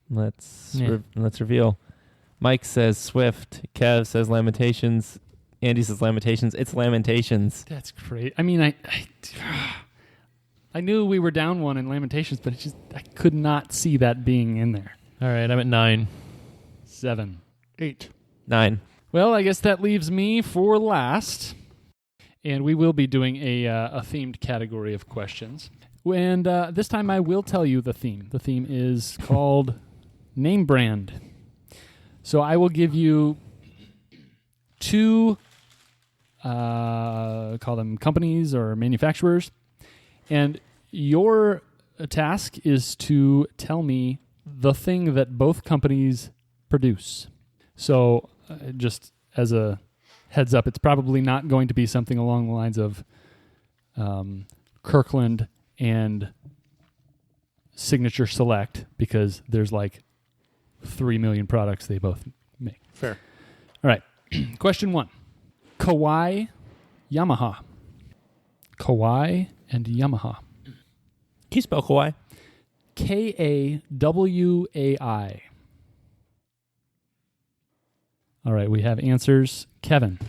[SPEAKER 4] Let's reveal. Mike says Swift. Kev says Lamentations. Andy says Lamentations. It's Lamentations.
[SPEAKER 1] That's great. I mean, I knew we were down one in Lamentations, but I could not see that being in there.
[SPEAKER 2] All right, I'm at 9.
[SPEAKER 1] 7.
[SPEAKER 3] 8.
[SPEAKER 4] 9.
[SPEAKER 1] Well, I guess that leaves me for last. And we will be doing a themed category of questions. And this time I will tell you the theme. The theme is called Name Brand. So I will give you 2, call them companies or manufacturers. And your task is to tell me the thing that both companies produce. So just as a heads up, it's probably not going to be something along the lines of Kirkland and Signature Select, because there's like 3 million products they both make.
[SPEAKER 3] Fair.
[SPEAKER 1] All right. Question 1. Kawai, Yamaha. Kawai and Yamaha.
[SPEAKER 4] Can you spell Kawhi?
[SPEAKER 1] Kawai. All right, we have answers. Kevin.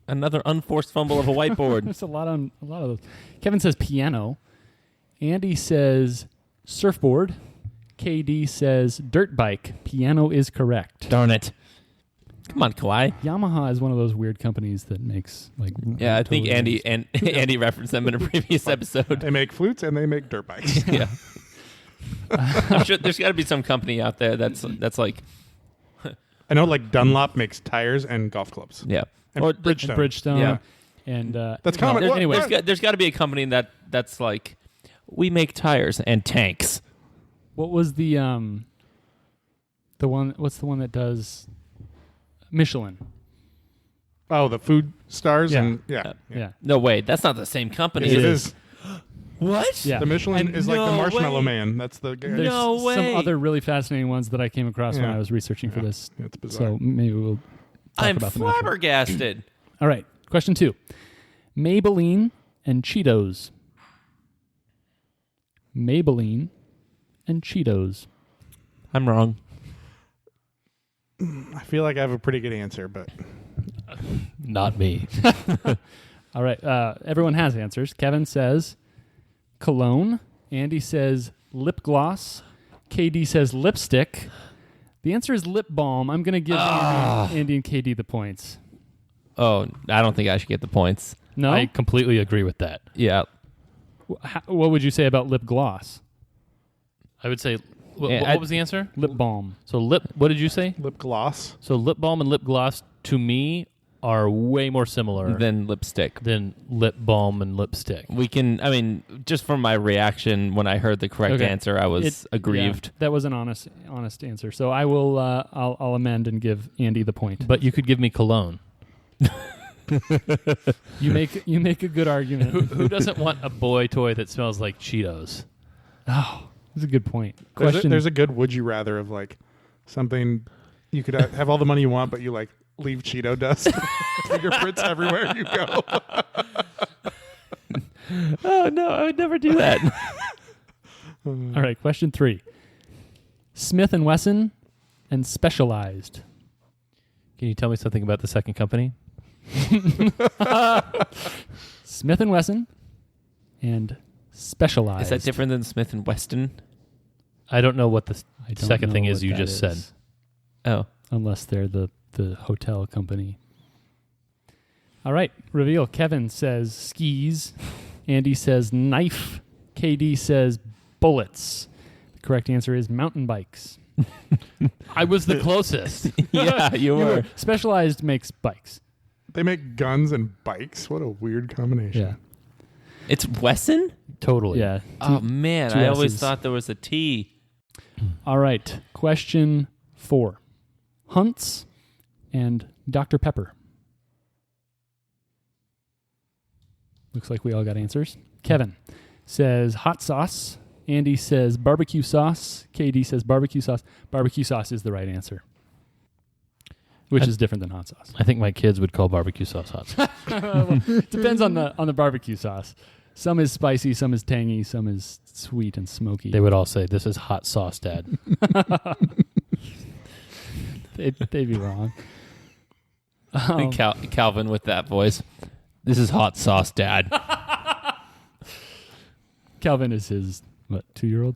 [SPEAKER 4] Another unforced fumble of a whiteboard.
[SPEAKER 1] There's a lot of those. Kevin says piano. Andy says surfboard. KD says dirt bike. Piano is correct.
[SPEAKER 4] Darn it. Come on, Kawhi.
[SPEAKER 1] Yamaha is one of those weird companies that makes like.
[SPEAKER 4] Yeah, I think
[SPEAKER 1] totally
[SPEAKER 4] Andy referenced them in a previous episode.
[SPEAKER 3] They make flutes and they make dirt bikes.
[SPEAKER 4] Yeah. I'm sure there's got to be some company out there that's like,
[SPEAKER 3] I know, like Dunlop makes tires and golf clubs.
[SPEAKER 4] yeah.
[SPEAKER 3] And
[SPEAKER 4] Or
[SPEAKER 3] Bridgestone.
[SPEAKER 1] Bridgestone.
[SPEAKER 4] Yeah.
[SPEAKER 1] And
[SPEAKER 3] That's common.
[SPEAKER 1] well,
[SPEAKER 3] What-
[SPEAKER 1] anyway,
[SPEAKER 3] what-
[SPEAKER 4] There's got to be a company that's like, we make tires and tanks.
[SPEAKER 1] what was the one? What's the one that does Michelin?
[SPEAKER 3] Oh, the food stars
[SPEAKER 1] Yeah.
[SPEAKER 3] and yeah.
[SPEAKER 1] Yeah.
[SPEAKER 4] No, wait, that's not the same company.
[SPEAKER 3] It is.
[SPEAKER 4] What?
[SPEAKER 1] Yeah.
[SPEAKER 3] The Michelin
[SPEAKER 4] And
[SPEAKER 3] is like the
[SPEAKER 4] no
[SPEAKER 3] Marshmallow
[SPEAKER 4] way.
[SPEAKER 3] Man. That's the guy.
[SPEAKER 1] There's
[SPEAKER 4] No way.
[SPEAKER 1] some other really fascinating ones that I came across when
[SPEAKER 3] Yeah.
[SPEAKER 1] I was researching for
[SPEAKER 3] Yeah.
[SPEAKER 1] this.
[SPEAKER 3] It's bizarre.
[SPEAKER 1] So maybe we'll talk
[SPEAKER 4] I'm
[SPEAKER 1] about them after.
[SPEAKER 4] flabbergasted.
[SPEAKER 1] All right. Question 2. Maybelline and Cheetos. Maybelline and Cheetos.
[SPEAKER 4] I'm wrong.
[SPEAKER 3] I feel like I have a pretty good answer, but
[SPEAKER 2] Not me.
[SPEAKER 1] All right. Everyone has answers. Kevin says cologne. Andy says lip gloss. KD says lipstick. The answer is lip balm. I'm going to give Andy and KD the points.
[SPEAKER 4] Oh, I don't think I should get the points.
[SPEAKER 1] No?
[SPEAKER 2] I completely agree with that.
[SPEAKER 4] Yeah.
[SPEAKER 1] What would you say about lip gloss?
[SPEAKER 2] I would say,
[SPEAKER 4] Yeah,
[SPEAKER 2] what was the answer?
[SPEAKER 1] Lip balm.
[SPEAKER 2] So what did you say?
[SPEAKER 3] lip gloss.
[SPEAKER 2] So lip balm and lip gloss, to me, are way more similar
[SPEAKER 4] Then lipstick.
[SPEAKER 2] than lip balm and lipstick.
[SPEAKER 4] We can, I mean, just from my reaction when I heard the correct
[SPEAKER 1] Okay.
[SPEAKER 4] answer, I was aggrieved.
[SPEAKER 1] Yeah, that was an honest answer. So I will I'll amend and give Andy the point.
[SPEAKER 2] But you could give me cologne.
[SPEAKER 1] You make a good argument.
[SPEAKER 2] Who doesn't want a boy toy that smells like Cheetos?
[SPEAKER 1] Oh, that's a good point.
[SPEAKER 3] There's
[SPEAKER 1] Question.
[SPEAKER 3] a good would you rather of like something you could have all the money you want, but you like leave Cheeto dust, fingerprints everywhere you go.
[SPEAKER 4] Oh, no, I would never do that.
[SPEAKER 1] All right, question 3. Smith & Wesson and Specialized.
[SPEAKER 2] Can you tell me something about the second company?
[SPEAKER 1] Smith & Wesson and Specialized.
[SPEAKER 4] Is that different than Smith & Weston?
[SPEAKER 2] I don't know what the
[SPEAKER 1] I don't
[SPEAKER 2] second
[SPEAKER 1] know
[SPEAKER 2] thing is
[SPEAKER 1] what
[SPEAKER 2] you
[SPEAKER 1] that
[SPEAKER 2] just said.
[SPEAKER 4] Oh.
[SPEAKER 1] Unless they're the hotel company. All right, reveal. Kevin says skis. Andy says knife. KD says bullets. The correct answer is mountain bikes.
[SPEAKER 2] I was the closest.
[SPEAKER 4] Yeah, you were.
[SPEAKER 1] Specialized makes bikes.
[SPEAKER 3] They make guns and bikes. What a weird combination.
[SPEAKER 1] Yeah.
[SPEAKER 4] It's Wesson?
[SPEAKER 2] Totally.
[SPEAKER 1] Yeah.
[SPEAKER 4] Oh, man.
[SPEAKER 1] two
[SPEAKER 4] I always
[SPEAKER 1] S's.
[SPEAKER 4] thought there was a T.
[SPEAKER 1] All right. Question 4. Hunts and Dr. Pepper. Looks like we all got answers. Kevin says hot sauce. Andy says barbecue sauce. KD says barbecue sauce. Barbecue sauce is the right answer, which is different than hot sauce.
[SPEAKER 2] I think my kids would call barbecue sauce hot sauce.
[SPEAKER 1] Depends on the barbecue sauce. Some is spicy, some is tangy, some is sweet and smoky.
[SPEAKER 2] They would all say, "This is hot sauce, Dad."
[SPEAKER 1] They'd be wrong.
[SPEAKER 4] Calvin with that voice.
[SPEAKER 2] This is hot sauce, Dad.
[SPEAKER 1] Calvin is his 2-year-old.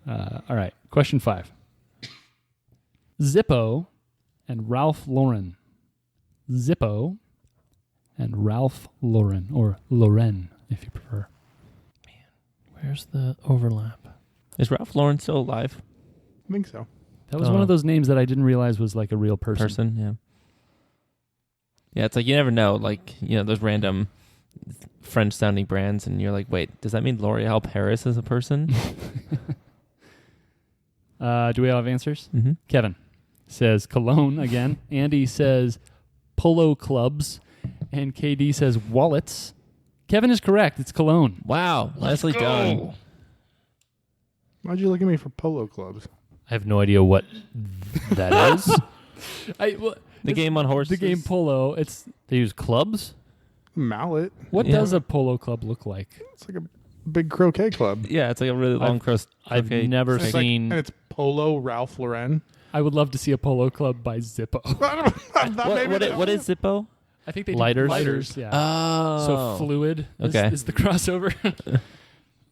[SPEAKER 1] All right. Question 5. Zippo and Ralph Lauren. Zippo and Ralph Lauren, or Lauren, if you prefer.
[SPEAKER 2] Where's the overlap?
[SPEAKER 4] Is Ralph Lauren still alive?
[SPEAKER 3] I think so.
[SPEAKER 1] That was one of those names that I didn't realize was like a real person.
[SPEAKER 4] Yeah. Yeah, it's like you never know. Like, those random French-sounding brands, and you're like, wait, does that mean L'Oreal Paris is a person?
[SPEAKER 1] Do we all have answers?
[SPEAKER 4] Mm-hmm.
[SPEAKER 1] Kevin says cologne again. Andy says polo clubs. And KD says wallets. Kevin is correct. It's cologne.
[SPEAKER 4] Wow, nicely done.
[SPEAKER 3] Why'd you look at me for polo clubs?
[SPEAKER 2] I have no idea what that is.
[SPEAKER 4] The game on horses.
[SPEAKER 1] The game polo.
[SPEAKER 2] They use clubs?
[SPEAKER 3] Mallet.
[SPEAKER 1] What
[SPEAKER 4] Yeah.
[SPEAKER 1] does a polo club look like?
[SPEAKER 3] It's like a big croquet club.
[SPEAKER 4] Yeah, it's like a really long crust.
[SPEAKER 2] I've never
[SPEAKER 3] It's like-
[SPEAKER 2] seen.
[SPEAKER 3] and it's Polo Ralph Lauren.
[SPEAKER 1] I would love to see a polo club by Zippo.
[SPEAKER 4] What is Zippo?
[SPEAKER 1] I think they
[SPEAKER 2] Lighters?
[SPEAKER 1] do lighters. Yeah.
[SPEAKER 4] Oh.
[SPEAKER 1] So fluid
[SPEAKER 4] Okay.
[SPEAKER 1] is the crossover.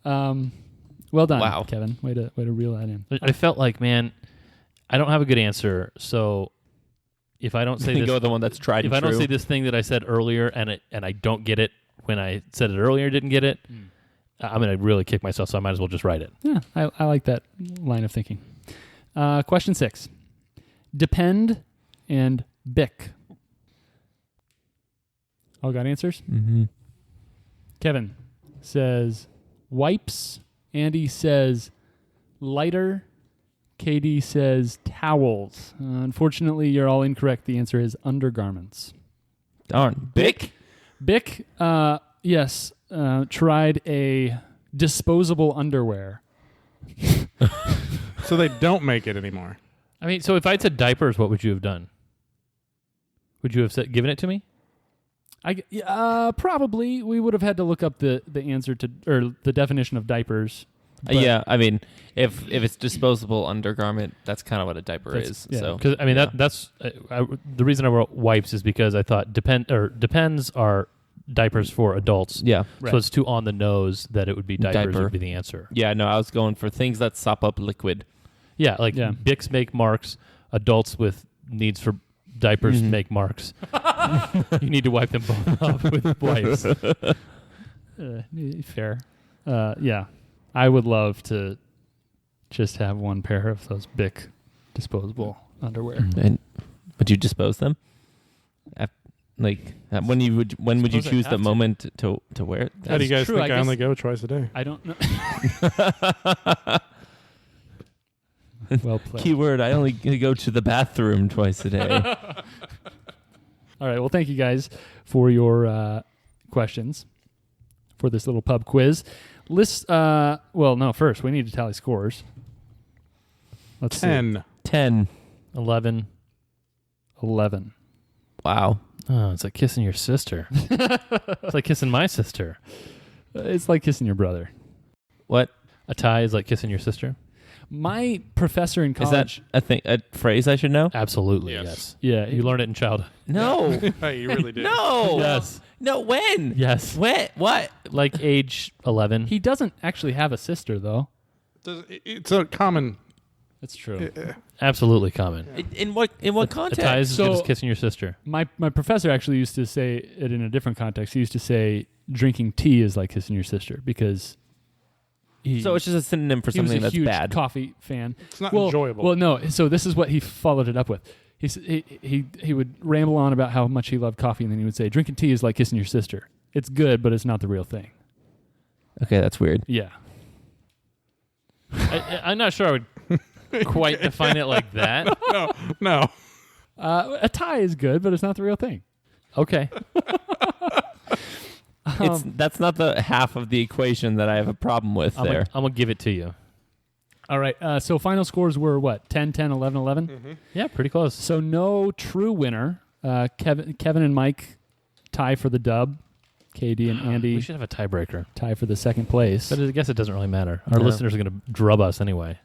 [SPEAKER 1] Well done,
[SPEAKER 4] Wow.
[SPEAKER 1] Kevin. Way to reel that in.
[SPEAKER 2] I felt like, man, I don't have a good answer. So if I don't say this,
[SPEAKER 4] go with the one that's tried
[SPEAKER 2] if
[SPEAKER 4] and
[SPEAKER 2] I don't
[SPEAKER 4] true.
[SPEAKER 2] say this thing that I said earlier, and I don't get it when I said it earlier, didn't get it, I'm gonna really kick myself. So I might as well just write it.
[SPEAKER 1] Yeah, I like that line of thinking. Question 6. Depend and Bic. All got answers?
[SPEAKER 4] Mm-hmm.
[SPEAKER 1] Kevin says wipes. Andy says lighter. KD says towels. Unfortunately, you're all incorrect. The answer is undergarments.
[SPEAKER 4] Darn. Bic?
[SPEAKER 1] Bic, yes, tried a disposable underwear.
[SPEAKER 3] So they don't make it anymore.
[SPEAKER 2] I mean, so if I'd said diapers, what would you have done? Would you have given it to me?
[SPEAKER 1] Probably we would have had to look up the answer to, or the definition of diapers. But
[SPEAKER 4] Yeah, I mean, if it's disposable undergarment, that's kind of what a diaper is.
[SPEAKER 1] yeah.
[SPEAKER 4] So
[SPEAKER 2] Because I mean that's the reason I wrote wipes is because I thought depends are diapers for adults.
[SPEAKER 4] yeah,
[SPEAKER 1] Right.
[SPEAKER 2] So it's too on the nose that it would be diapers
[SPEAKER 4] Diaper.
[SPEAKER 2] would be the answer.
[SPEAKER 4] yeah. No, I was going for things that sop up liquid.
[SPEAKER 2] Yeah, like
[SPEAKER 1] Yeah.
[SPEAKER 2] Bics make marks. Adults with needs for diapers
[SPEAKER 4] Mhm.
[SPEAKER 2] make marks. You need to wipe them both off with wipes.
[SPEAKER 1] Fair. Yeah, I would love to just have one pair of those Bic disposable underwear.
[SPEAKER 4] And would you dispose them? When would you
[SPEAKER 1] Suppose I
[SPEAKER 4] choose
[SPEAKER 1] have
[SPEAKER 4] the
[SPEAKER 1] to.
[SPEAKER 4] moment to wear it?
[SPEAKER 3] How do you guys
[SPEAKER 1] true,
[SPEAKER 3] think
[SPEAKER 1] I
[SPEAKER 3] I only
[SPEAKER 1] guess-
[SPEAKER 3] go twice a day?
[SPEAKER 1] I don't know. Well played.
[SPEAKER 4] Keyword: I only go to the bathroom twice a day.
[SPEAKER 1] All right. Well, thank you guys for your questions for this little pub quiz. First we need to tally scores. Let's see.
[SPEAKER 3] 10.
[SPEAKER 4] 10.
[SPEAKER 2] 11.
[SPEAKER 1] 11.
[SPEAKER 4] Wow.
[SPEAKER 2] Oh, it's like kissing your sister. It's like kissing my sister.
[SPEAKER 1] It's like kissing your brother.
[SPEAKER 4] What
[SPEAKER 2] A tie is like kissing your sister.
[SPEAKER 1] My professor in
[SPEAKER 4] is
[SPEAKER 1] college.
[SPEAKER 4] that? A phrase I should know?
[SPEAKER 2] Absolutely,
[SPEAKER 3] Yes.
[SPEAKER 2] yes.
[SPEAKER 1] Yeah,
[SPEAKER 2] You learned it in childhood.
[SPEAKER 4] No.
[SPEAKER 3] Hey, you really did.
[SPEAKER 4] No.
[SPEAKER 2] Yes.
[SPEAKER 4] No. When?
[SPEAKER 2] Yes.
[SPEAKER 4] When? What?
[SPEAKER 2] Like age 11.
[SPEAKER 1] He doesn't actually have a sister, though.
[SPEAKER 3] It's a common.
[SPEAKER 1] That's true.
[SPEAKER 2] Absolutely common.
[SPEAKER 4] In what
[SPEAKER 2] A tie
[SPEAKER 4] context?
[SPEAKER 2] is as
[SPEAKER 1] So-
[SPEAKER 2] good as kissing your sister.
[SPEAKER 1] My professor actually used to say it in a different context. He used to say drinking tea is like kissing your sister because
[SPEAKER 4] So it's just a synonym for
[SPEAKER 1] he was
[SPEAKER 4] something
[SPEAKER 1] a
[SPEAKER 4] that's
[SPEAKER 1] huge
[SPEAKER 4] bad.
[SPEAKER 1] coffee fan.
[SPEAKER 3] It's not
[SPEAKER 1] Well,
[SPEAKER 3] enjoyable.
[SPEAKER 1] Well, no. So this is what he followed it up with. He would ramble on about how much he loved coffee, and then he would say, "Drinking tea is like kissing your sister. It's good, but it's not the real thing."
[SPEAKER 4] Okay, that's weird.
[SPEAKER 1] Yeah.
[SPEAKER 2] I'm not sure I would quite define it like that.
[SPEAKER 3] No.
[SPEAKER 1] A tie is good, but it's not the real thing.
[SPEAKER 2] Okay.
[SPEAKER 4] That's not the half of the equation that I have a problem with
[SPEAKER 2] I'm
[SPEAKER 4] there.
[SPEAKER 2] going to give it to you.
[SPEAKER 1] All right. So final scores were what? 10, 10, 11, 11?
[SPEAKER 3] Mm-hmm.
[SPEAKER 2] Yeah, pretty close.
[SPEAKER 1] So no true winner. Kevin and Mike tie for the dub. KD and Andy
[SPEAKER 2] We should have a tiebreaker.
[SPEAKER 1] tie for the second place.
[SPEAKER 2] But I guess it doesn't really matter. Our
[SPEAKER 4] No.
[SPEAKER 2] listeners are going to drub us anyway.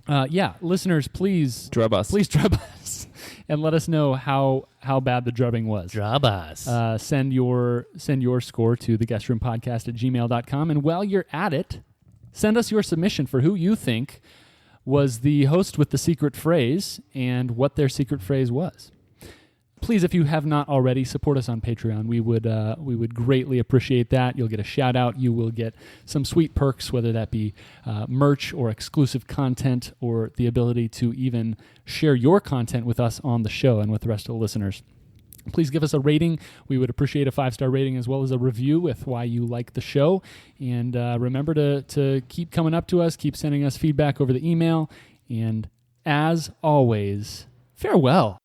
[SPEAKER 1] Yeah, listeners, please
[SPEAKER 4] Drub us.
[SPEAKER 1] drub us and let us know how bad the drubbing was.
[SPEAKER 5] Drub us.
[SPEAKER 1] Send your score to theguestroompodcast@gmail.com. And while you're at it, send us your submission for who you think was the host with the secret phrase and what their secret phrase was. Please, if you have not already, support us on Patreon. We would greatly appreciate that. You'll get a shout out. You will get some sweet perks, whether that be merch or exclusive content or the ability to even share your content with us on the show and with the rest of the listeners. Please give us a rating. We would appreciate a 5-star rating as well as a review with why you like the show. And remember to keep coming up to us, keep sending us feedback over the email. And as always, farewell.